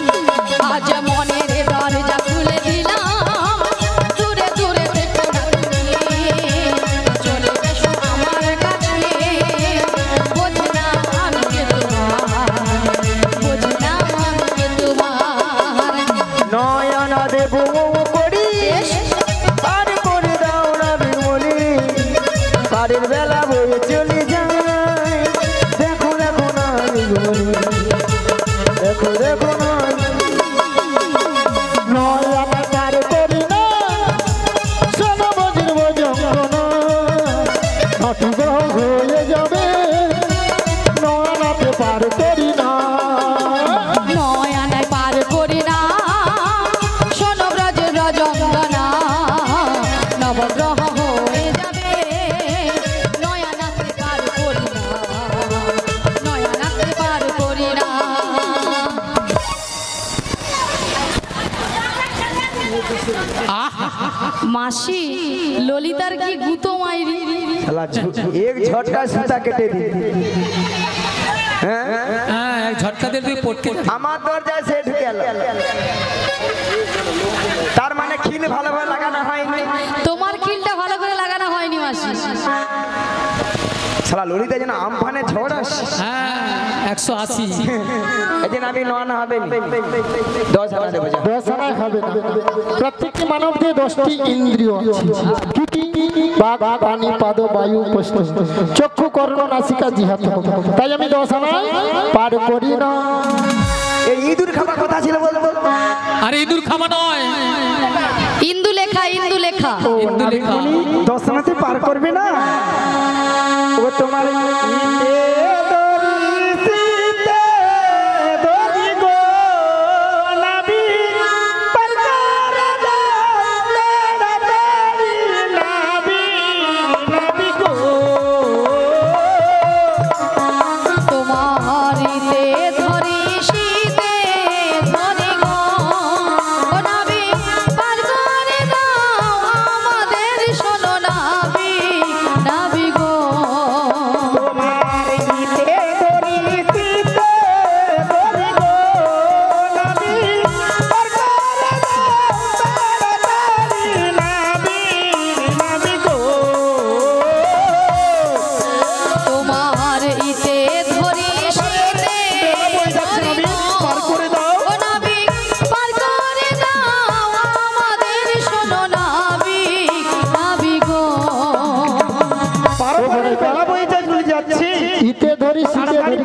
তোমার। আজ মনের দরজা খুলে দিলাম, দূরে দূরে থেকো না তুমি, চলে এসো আমার কাছে। বোঝে নাও আমি কে তোমার, বোঝে নাও আমি কে তোমার। নয়না দেব করি, পার করে দাও না বিমলি, পারের বেলা বয়ে চলে যায়। দেখো দেখো না বিমলি, দেখো দেখো না। নয়না পার করি না, শোনো বজির যন্ত্রণা, হাঁটু গ্রহ হয়ে যাবে। নয়নাতে পার করি না, নয়নায় পার করি না, শোনো ব্রজের রজঙ্গনা, নবগ্রহ হয়ে যাবে। নয়নাতে পার করি না, নয়নাতে পার করি না। মাসি, ললিতার কি গুতো মাইরি। শালা এক ঝটকা সুতা কেটে দি। হ্যাঁ, হ্যাঁ, এক ঝটকা দিয়ে তুই পড়তে। আমার দরজায় সে ঢুকে গেল, তার মানে খিল ভালোভাবে লাগানো হয়নি। তোমার খিলটা ভালো করে লাগানো হয়নি মাসি। শালা ললিতা যেন আমফানে ঝড় আসে। হ্যাঁ 180 এই যে নাবি নোয়ানো হবে 10 আনা দেবো যা। 10 আনায় হবে না। প্রত্যেকটি মানবদের 10টি ইন্দ্রিয় আছে। কি বাঘ, পানি, পাদ, বায়ু, পোষ্ট, চক্ষু, কর্ণ, নাসিকা, জিহ্বা। তাই আমি 10 আনায় পার করি না। এই ইঁদুর খাবার কথা ছিল বলতো। আরে ইঁদুর খাওয়া নয়, ইন্দু লেখা, ইন্দু লেখা। ইন্দু লেখা। 10 আনাতে পার করবে না। ও তোমার ইতে দরিতে দরি গো নাবি পার করে দাও তাড়াতাড়ি নাবি নাবি গো। তোমারিতে ধরি শীতে ধরি গো ও নাবি পার করে দাও আমাদের শোনো নাবি নাবি গো। তোমার ইতে দরিতে দরি গো নাবি পার করে দাও তাড়াতাড়ি নাবি নাবি গো। তোমার ইতে ধরি শীতে ধরি গো ও নাবি পার করে দাও আমাদের শোনো নাবি নাবি গো। ইতে ধরি শীতে ধরি।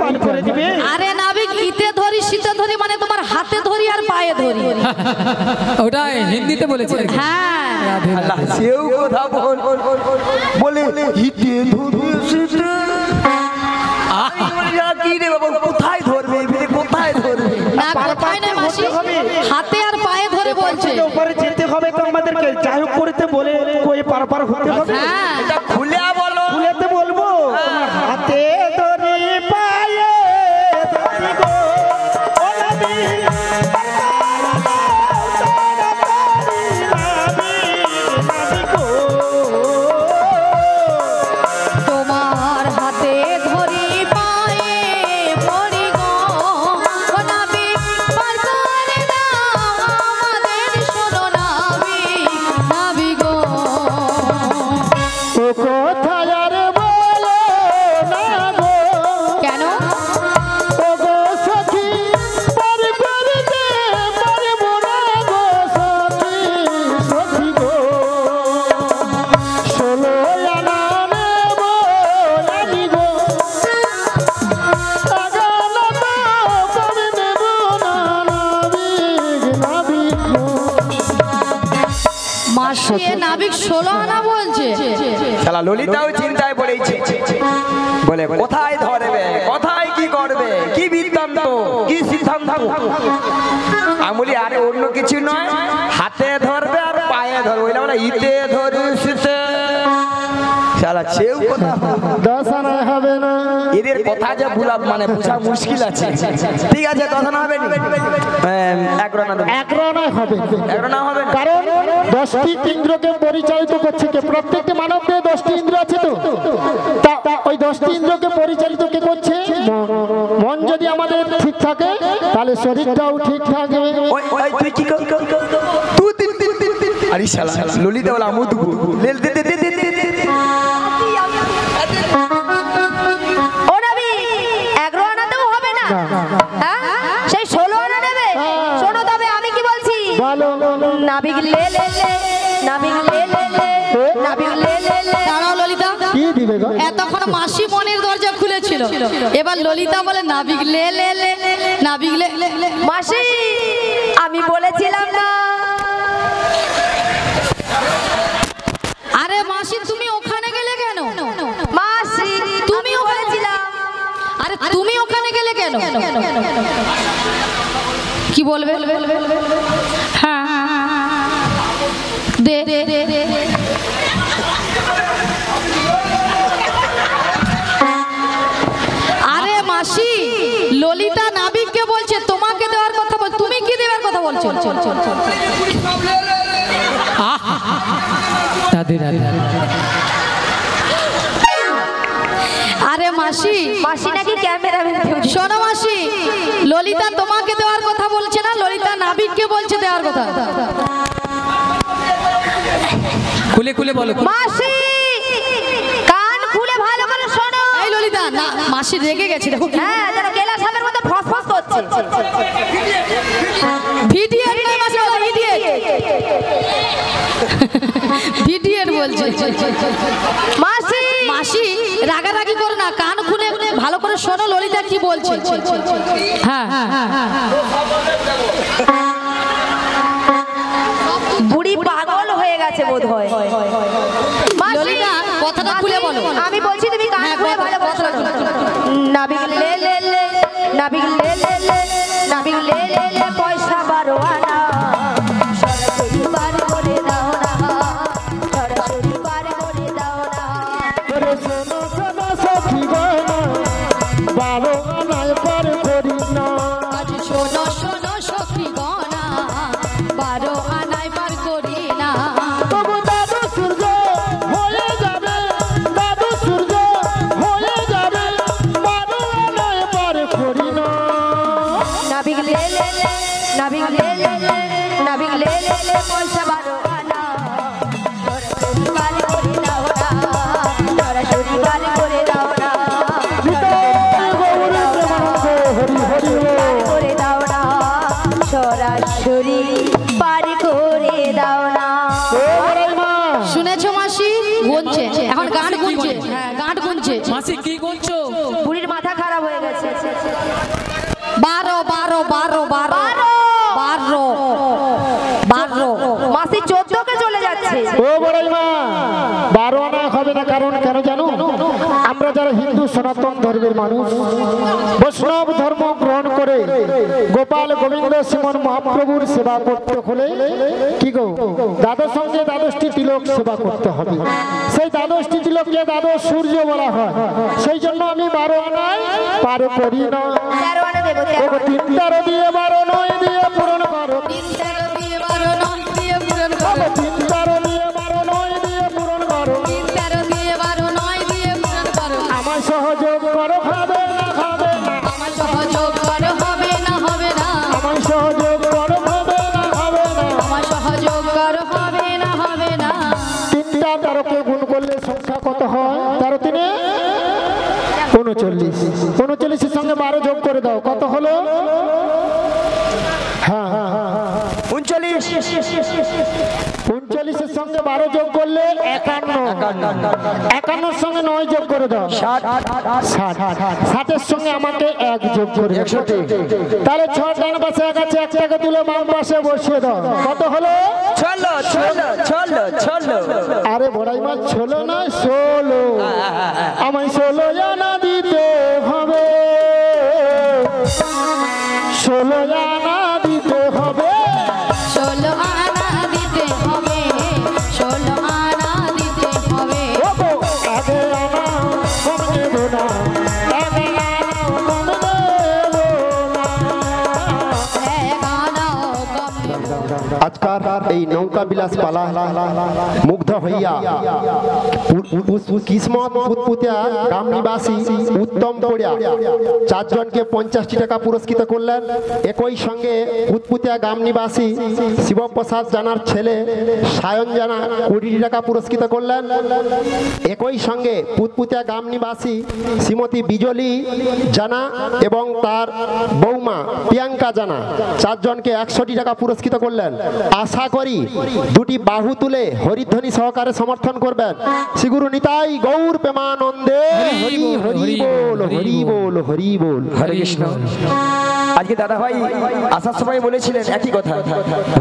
আরে নাবিক ইতে ধরি শীতে ধরি মানে তোমার হাতে ধরি আর পায়ে ধরি। ওটা হিন্দিতে বলেছে। হ্যাঁ আল্লাহ সেও কথা বলে হিতে ধরেছে। আমি বলি কি রে বাবা কোথায় ধরবে এবারে কোথায় ধরবে? না কোথায় না মাসি, হাতে আর পায়ে ধরে বলছে। উপরে যেতে হবে তো আমাদেরকে যাই হোক করতে বলে কই পার পার হতে হবে। হ্যাঁ এটা খুলে বলো। খুলেতে বলবো তোমার হাতে ধরি পায়ে ধরি গো ও নবী তোমার হাতে ধরি পায়ে পড়ি গো ও নাবি পার করে দাও আমাদের শোনো নাবি নাবি গো। ও কোথায় আর বলো না গো, কেন ও গো সখী পার করতে পারবো না গো সখী, সখী গো। 16 আনা নেব আমি গো, আগালা তো করে নেব না নাবিক নাবিক গো। মাসে নাবিক 16 আনা বলছে। শালা ললিতাও চিন্তায় পড়েছে। বলে কোথায় ধরবে কোথায় কি করবে কি বৃত্তান্ত কি সিদ্ধান্ত? আমি বলি আরে অন্য কিছু নয়, হাতে ধরবে আর পায়ে ধরবে। ওইটা বলে ইতে ধরিসতে। শালা সেও কথা 10 আনায় হবে না। এদের কথা যে বুঝা মানে বোঝা মুশকিল আছে। ঠিক আছে কথা না হবে নি? এক রানা দেবো। এক রানায় হবে। এক রানা হবে না। কারণ 10টি ইন্দ্রকে পরিচালিত করছে কে? প্রত্যেকটি মানবদের 10টি ইন্দ্র আছে তো। তা ওই 10টি ইন্দ্রকে পরিচালিত কে করছে? মন যদি আমাদের ঠিক থাকে তাহলে শরীরটাও ঠিক থাকবে। ওই ওই তুই কি কর তুই তিন তিন তিন তিন আরে শালা ললিতা বলা মুদু লেল দে দে দে দে দে। ও নাবি 11 আনাতেও হবে না? হ্যাঁ সেই 16 আনা নেবে। শোনো তবে আমি কি বলছি। ভালো নাবিক লে লে লে নাবিক লে লে লে নাবিক লে লে লে। দাঁড়াও ললিতা, কি দিবে গো? এতক্ষণ মাসি মনের দরজা খুলেছিল, এবার ললিতা বলে নাবিক লে লে লে নাবিক লে লে লে। মাসি আমি বলেছিলাম না। আরে মাসি তুমি ওখানে গেলে কেন? মাসি তুমি বলেছিলাম। আরে তুমি ওখানে গেলে কেন? কি বলবে? হ্যাঁ দে দে দে দে। আরে মাসি ললিতা নাবিককে বলছে তোমাকে দেওয়ার কথা বল, তুমি কি দেওয়ার কথা বলছো? আরে মাসি, মাসি নাকি ক্যামেরাম্যান। শোনো মাসি, ললিতা তোমাকে দেওয়ার কথা বলছে না, ললিতা নাবিককে বলছে দেওয়ার কথা। খুলে খুলে বলো। মাসি কান খুলে ভালো করে শোনো। মাসি রেগে গেছে দেখো। হ্যাঁ যেন কেলা সাপের মতো ফসফস করছে। ভিডিওর নয় মাসি বলো ইডিয়েট। ভিডিওর বলছে। মাসি মাসি রাগারাগি করো না, কান খুলে ভালো করে শোনো ললিতা কি বলছে। হ্যাঁ বুড়ি পাগল হয়ে গেছে বোধহয়। ললিতা কথাটা খুলে বলো। আমি বলছি তুমি কান খুলে ভালো করে শোনো। নাবিক লে লে লে, নাবিক লে লে লে, নাবিক লে লে লে, পয়সা 12 আনা সরাসরি বার করে দাও না, সরাসরি বার করে দাও না। ওরে শোনো শোনো সখী গো, 12 আনায় পার করি না। আজ শোনো শোনো সখী গনা, 12 আনায় পার করি না। তবু দাদু সূর্য হয়ে যাবে, দাদু সূর্য হয়ে যাবে, 12 আনায় পার করি না। নাবিক লে লে লে, নাবিক লে লে লে, নাবিক লে লে লে, পয়সা 12 আনা সরাসরি বার করে দাও না, সরাসরি বার করে দাও না, হরি হরি বার করে দাও না, সরাসরি বার করে দাও না। শুনেছো মাসি গুনছে, এখন গান গুনছে। হ্যাঁ গান গুনছে। মাসি কি করছো? বুড়ির মাথা খারাপ হয়ে গেছে। 12 12 12 12 12 12 মাসি 14 কে চলে যাচ্ছে। ও বড়াই মা, 12 আনা হবে না, কারণ কেন জানো? আমরা যারা হিন্দু সনাতন ধর্মের মানুষ, বৈষ্ণব ধর্ম গ্রহণ করে গোপাল গোবিন্দ শ্রীমন মহাপ্রভুর সেবা করতে হলে কি গো, দ্বাদশ সঙ্গে দ্বাদশটি তিলক সেবা করতে হবে। সেই দ্বাদশটি তিলককে দ্বাদশ সূর্য বলা হয়। সেই জন্য আমি 12 আনায় পার করি না। 13 আনা দেবো, 13 3 13 দিয়ে 12 9 দিয়ে পূরণ করো। 3 13 দিয়ে 12 9 দিয়ে পূরণ করো। 3 13 দিয়ে 12 9 দিয়ে পূরণ করো। 3 13 দিয়ে 12 9 দিয়ে পূরণ করো। আমার সহযোগ করো, হবে না হবে না। আমার সহযোগ করো, হবে না হবে না। আমার সহযোগ করো, হবে না হবে না। আমার সহযোগ করো, হবে না হবে না। 3টা 13কে গুণ করলে সংখ্যা কত হয়? 13 3 39। 39 এর সঙ্গে 12 যোগ করে দাও, কত হলো? হ্যাঁ 39। 39 এর সঙ্গে 12 যোগ করলে 51। 51 এর সঙ্গে 9 যোগ করে দাও, 60। 60 এর সঙ্গে আমাকে 1 যোগ করে দাও। 61। তাহলে 6 ডান পাশে 1 আছে, 1টাকে তুলে বাম পাশে বসিয়ে দাও, কত হলো? চলো চলো চলো চলো। আরে বড়াই মাছ 16 না 16, আমায় 16 আনা দিতে হবে, 16 আনা দিতে হবে। 16 আনা দিতে হবে, 16 আনা দিতে হবে। ওগো, আগে আনা কম নেব না, আগে আনা কম নেব না। এক আনাও কম নেব না। আজকার এই নৌকা বিলাস পালা মুগ্ধ হইয়া কিসমত পুতপুতিয়া গ্রাম নিবাসী উত্তম পড়িয়া 4 জনকে 50টি টাকা পুরস্কৃত করলেন। একই সঙ্গে পুতপুতিয়া গ্রাম নিবাসী শিবপ্রসাদ জানার ছেলে সায়ন জানা 20 টাকা পুরস্কৃত করলেন। একই সঙ্গে পুতপুতিয়া গ্রাম নিবাসী শ্রীমতী বিজলি জানা এবং তার বৌমা প্রিয়াঙ্কা জানা 4 জনকে 100টি টাকা পুরস্কৃত করলেন। আশা করি দুটি বাহু তুলে হরিধ্বনি সহকারে সমর্থন করবেন। শ্রীগুরু নিতাই গৌর প্রেমানন্দে হরি হরি বল, হরি বল, হরি বল। হরে কৃষ্ণ। আজকে দাদা ভাই আসার সময় বলেছিলেন একই কথা,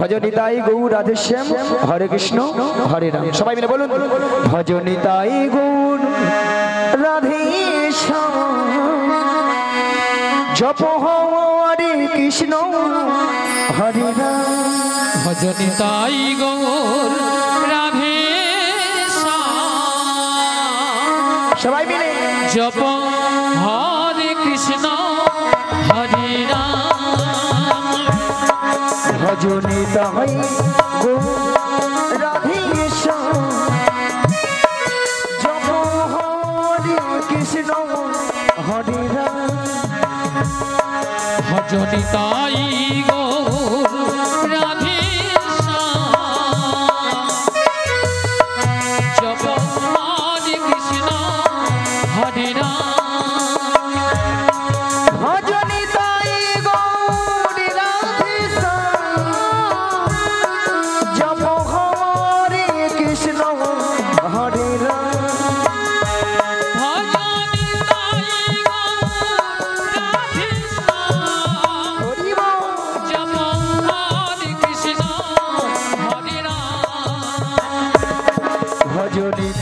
ভজনিতাই গৌর রাধেশ্যাম, হরে কৃষ্ণ হরে রাম। সবাই মিলে বলুন, ভজনিতাই গৌর রাধেশ্যাম, জপ হরে কৃষ্ণ হরে রাম। ভজনি তাই গৌর রাধে সবাই মিলে জপ হরে কৃষ্ণ হরে রাম। ভজনিতাই গৌর রাধেশ্যাম, জপ হরে কৃষ্ণ হরে রাম। ভজনি তাই গৌর রাধে জপ হরে কৃষ্ণ হরে রাম।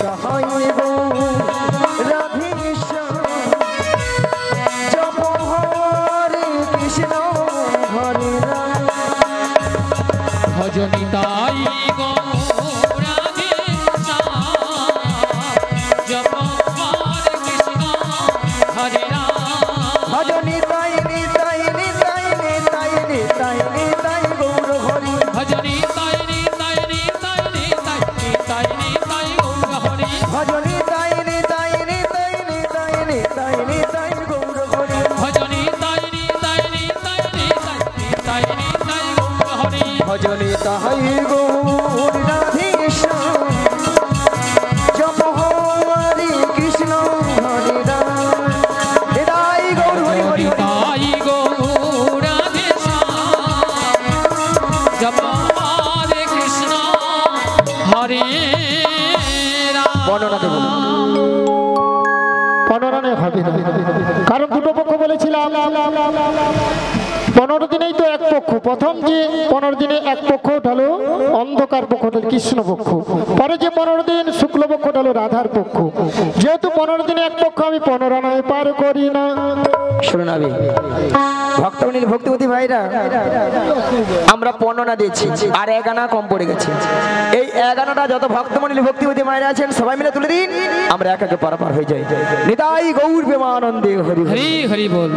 তাহাই গৌর রাধেশ্যাম জপ হরে কৃষ্ণ হরে রাম ভজনিতাই গৌরাধে জপ হরে কৃষ্ণ হরে রাম ভজনি তাই নিতাই নিতাই নিতাই নিতাই নিতাই গৌর হরি ভজনি তাই নিতাই নিতাই নিতাই নিতাই নিতাই গৌর হরি ভজনি তাই নিতাই নিতাই নিতাই নিতাই নিতাই গৌর হরি ভজনি তাই নিতাই নিতাই নিতাই নিতাই নিতাই গৌর হরি ভজনি তাহাই গৌর রাধেশ্যাম জপ হরে কৃষ্ণ হরে রাম হৃদয় গৌর হরি হরি হরি তাই গৌরাধে জপ হরে কৃষ্ণ হরে রাম বর্ণনা দেব পনেরো হবে না, কারণ দুটো পক্ষ বলেছিলাম 15 দিনেই তো এক পক্ষ। প্রথম যে 15 দিনে এক পক্ষ হলো অন্ধকার পক্ষ, কৃষ্ণ পক্ষ। পরে যে 15 দিন শুক্ল পক্ষ হলো রাধার পক্ষ। যেহেতু 15 দিনে এক পক্ষ, আমি 15 আনায় পার করি না। শুনুন আবি ভক্তমণি ভক্তিপতি ভাইরা, আমরা 15 দিয়েছি আর 1 আনা কম পড়ে গেছে। এই 1 আনাটা যত ভক্তমণি ভক্তিপতি মায়েরা আছেন সবাই মিলে তুলে দিন, আমরা একাকে পারাপার হয়ে যাই। নিতাই গৌর প্রেমানন্দে হরি হরি হরি হরি বল।